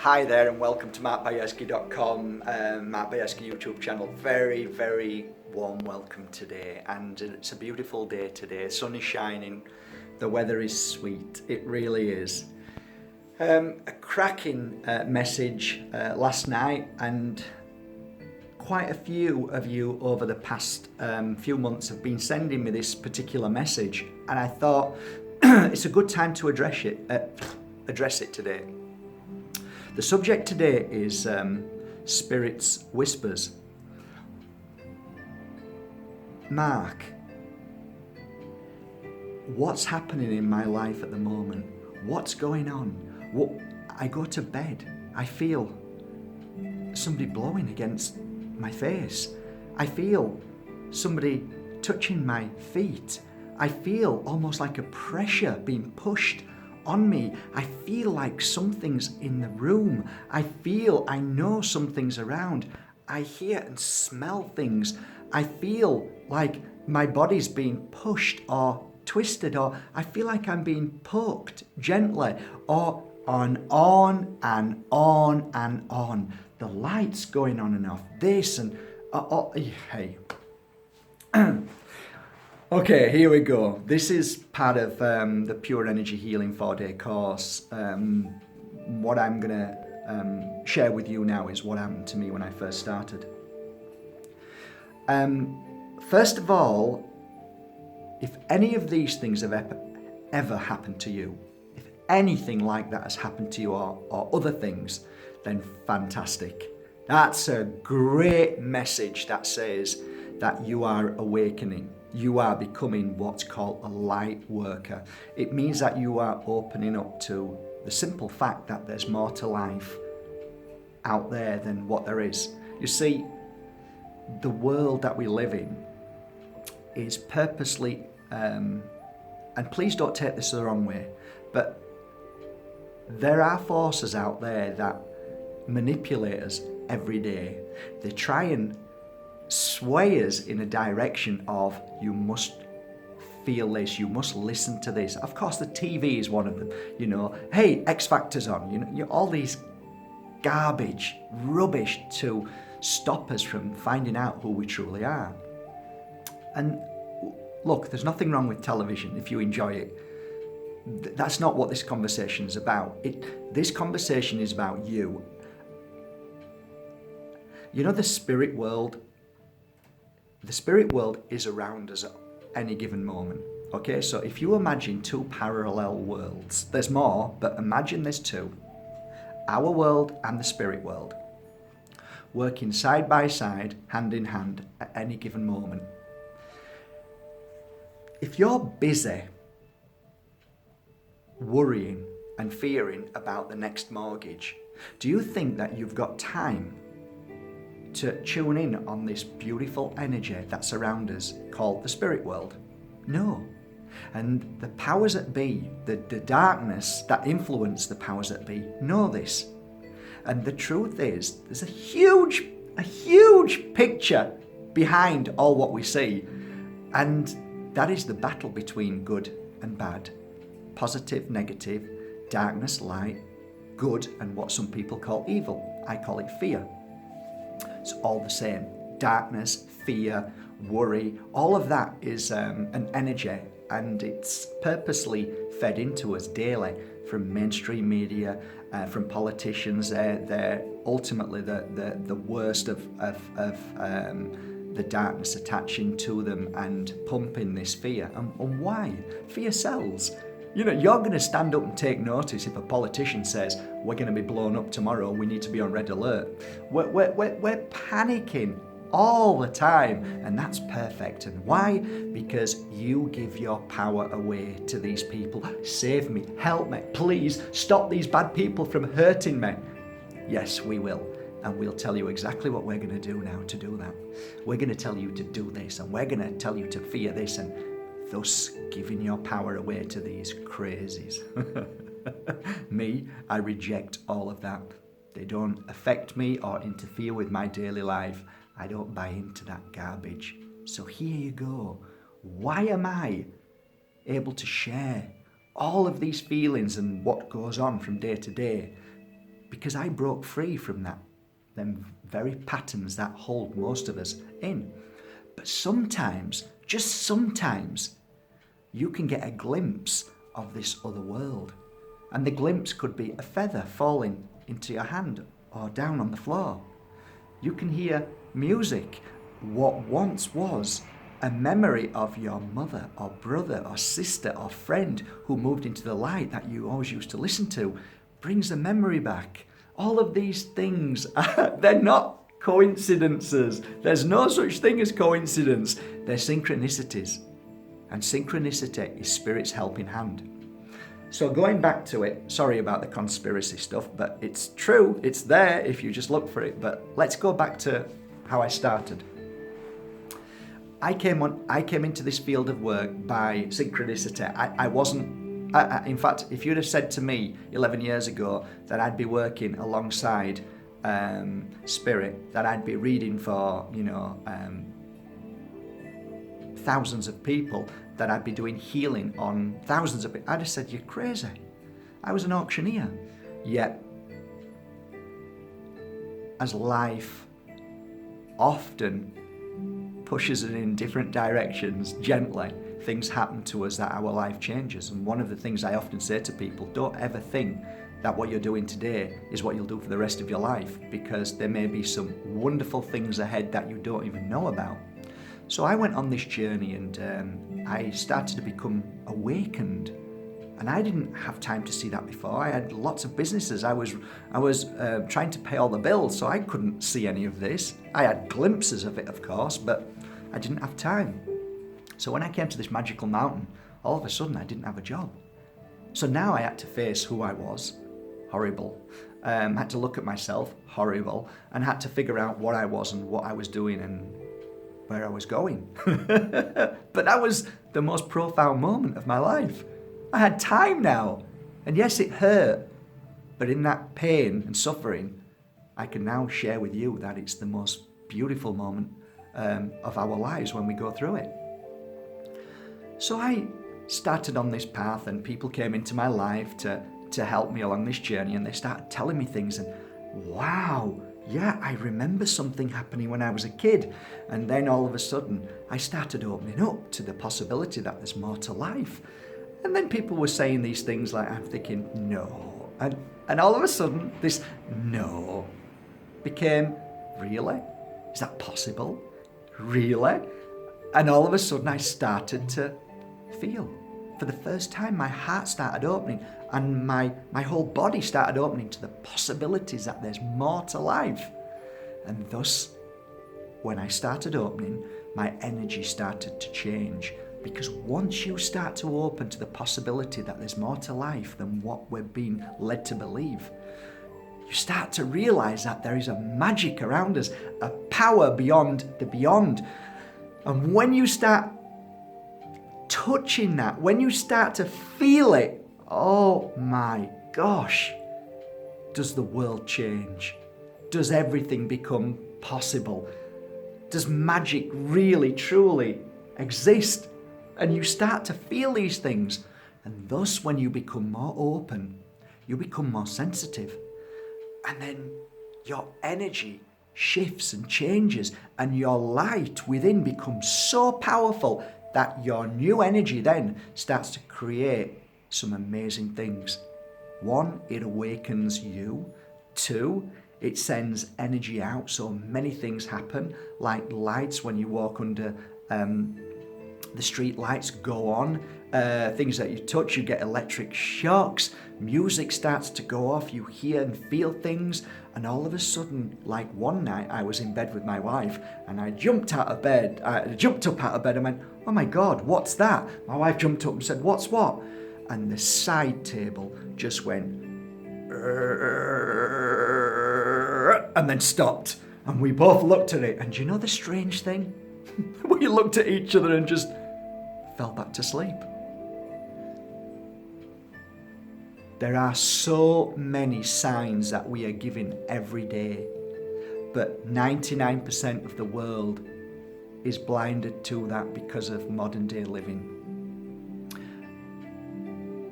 Hi there and welcome to markbajerski.com, Mark Bajerski YouTube channel. Very, very warm welcome today, and it's a beautiful day today. Sun is shining, the weather is sweet, it really is. A cracking message last night, and quite a few of you over the past few months have been sending me this particular message, and I thought it's a good time to address it today. The subject today is Spirit's Whispers. Mark, what's happening in my life at the moment? What's going on? I go to bed, I feel somebody blowing against my face. I feel somebody touching my feet. I feel almost like a pressure being pushed on me. I feel like something's in the room. I know something's around. I hear and smell things. I feel like my body's being pushed or twisted, or I feel like I'm being poked gently, or on and on and on. The lights going on and off, this and hey. Okay, here we go. This is part of the Pure Energy Healing 4-day course. What I'm going to share with you now is what happened to me when I first started. First of all, if any of these things have ever happened to you, if anything like that has happened to you or other things, then fantastic. That's a great message that says that you are awakening. You are becoming what's called a light worker. It means that you are opening up to the simple fact that there's more to life out there than what there is. You see, the world that we live in is purposely, and please don't take this the wrong way, but there are forces out there that manipulate us every day. They try and sway us in a direction of, you must feel this, you must listen to this. Of course, the TV is one of them. You know, hey, X Factor's on. You know, all these garbage, rubbish to stop us from finding out who we truly are. And look, there's nothing wrong with television if you enjoy it. That's not what this conversation is about. This conversation is about you. You know, the spirit world is around us at any given moment. Okay, so if you imagine two parallel worlds, there's more, but imagine there's two. Our world and the spirit world, working side by side, hand in hand at any given moment. If you're busy worrying and fearing about the next mortgage, do you think that you've got time to tune in on this beautiful energy that's around us called the spirit world? No. And the powers that be, the darkness that influence the powers that be, know this. And the truth is, there's a huge picture behind all what we see. And that is the battle between good and bad, positive, negative, darkness, light, good, and what some people call evil. I call it fear. It's all the same. Darkness, fear, worry, all of that is an energy, and it's purposely fed into us daily from mainstream media, from politicians. They're ultimately the worst of the darkness attaching to them and pumping this fear. And why? Fear sells. You know, you're going to stand up and take notice if a politician says, we're going to be blown up tomorrow, we need to be on red alert. We're panicking all the time, and that's perfect. And why? Because you give your power away to these people. Save me, help me, please, stop these bad people from hurting me. Yes, we will. And we'll tell you exactly what we're going to do now to do that. We're going to tell you to do this, and we're going to tell you to fear this, and thus giving your power away to these crazies. Me, I reject all of that. They don't affect me or interfere with my daily life. I don't buy into that garbage. So here you go. Why am I able to share all of these feelings and what goes on from day to day? because I broke free from them very patterns that hold most of us in. But sometimes, just sometimes, you can get a glimpse of this other world. And the glimpse could be a feather falling into your hand or down on the floor. You can hear music, what once was a memory of your mother or brother or sister or friend who moved into the light that you always used to listen to, brings a memory back. All of these things, they're not coincidences. There's no such thing as coincidence. They're synchronicities. And synchronicity is Spirit's helping hand. So going back to it, sorry about the conspiracy stuff, but it's true, it's there if you just look for it. But let's go back to how I started. I came into this field of work by synchronicity. In fact, if you'd have said to me 11 years ago that I'd be working alongside Spirit, that I'd be reading for, thousands of people, that I'd be doing healing on thousands of people, I'd have said, you're crazy. I was an auctioneer. Yet, as life often pushes us in different directions, gently, things happen to us that our life changes. And one of the things I often say to people, don't ever think that what you're doing today is what you'll do for the rest of your life, because there may be some wonderful things ahead that you don't even know about. So I went on this journey and I started to become awakened. And I didn't have time to see that before. I had lots of businesses. I was trying to pay all the bills, so I couldn't see any of this. I had glimpses of it, of course, but I didn't have time. So when I came to this magical mountain, all of a sudden I didn't have a job. So now I had to face who I was. Horrible. Had to look at myself. Horrible. And had to figure out what I was and what I was doing and where I was going. But that was the most profound moment of my life. I had time now. And yes, it hurt. But in that pain and suffering, I can now share with you that it's the most beautiful moment of our lives when we go through it. So I started on this path and people came into my life to help me along this journey, and they started telling me things, and wow, yeah, I remember something happening when I was a kid. And then all of a sudden I started opening up to the possibility that there's more to life. And then people were saying these things like, I'm thinking, no. And all of a sudden this no became, really? Is that possible? Really? And all of a sudden I started to feel. For the first time, my heart started opening and my whole body started opening to the possibilities that there's more to life. And thus, when I started opening, my energy started to change. Because once you start to open to the possibility that there's more to life than what we're being led to believe, you start to realize that there is a magic around us, a power beyond the beyond. And when you start touching that, when you start to feel it, oh my gosh, does the world change? Does everything become possible? Does magic really, truly exist? And you start to feel these things. And thus, when you become more open, you become more sensitive. And then your energy shifts and changes, and your light within becomes so powerful that your new energy then starts to create some amazing things. 1, it awakens you. 2, it sends energy out, so many things happen, like lights when you walk under the street lights go on, things that you touch, you get electric shocks, music starts to go off, you hear and feel things, and all of a sudden, like one night I was in bed with my wife and I jumped up out of bed and went, oh my God, what's that? My wife jumped up and said, what's what? And the side table just went, and then stopped. And we both looked at it, and do you know the strange thing? We looked at each other and just fell back to sleep. There are so many signs that we are given every day, but 99% of the world is blinded to that because of modern day living.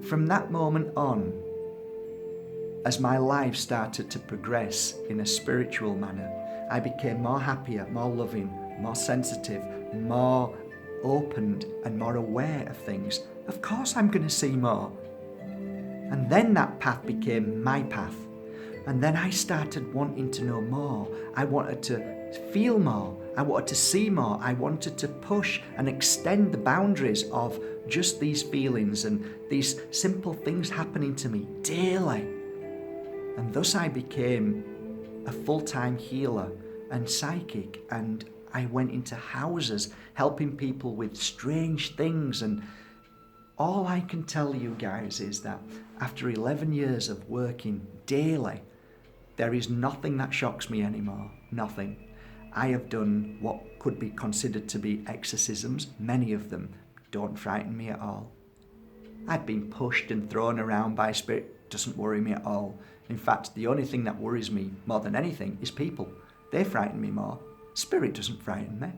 From that moment on, as my life started to progress in a spiritual manner, I became more happier, more loving, more sensitive, more opened and more aware of things. Of course I'm going to see more. And then that path became my path. And then I started wanting to know more. I wanted to feel more. I wanted to see more. I wanted to push and extend the boundaries of just these feelings and these simple things happening to me daily. And thus I became a full-time healer and psychic, and I went into houses helping people with strange things. And all I can tell you guys is that after 11 years of working daily, there is nothing that shocks me anymore. Nothing. I have done what could be considered to be exorcisms. Many of them don't frighten me at all. I've been pushed and thrown around by spirit. Doesn't worry me at all. In fact, the only thing that worries me more than anything is people. They frighten me more. Spirit doesn't frighten me.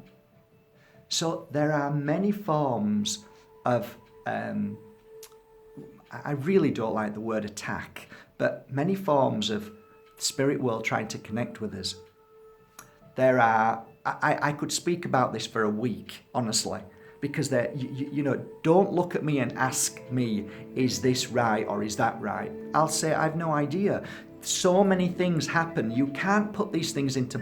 So there are many forms of, I really don't like the word attack, but many forms of spirit world trying to connect with us. There are, I could speak about this for a week, honestly, because don't look at me and ask me, is this right or is that right? I'll say, I've no idea. So many things happen. You can't put these things into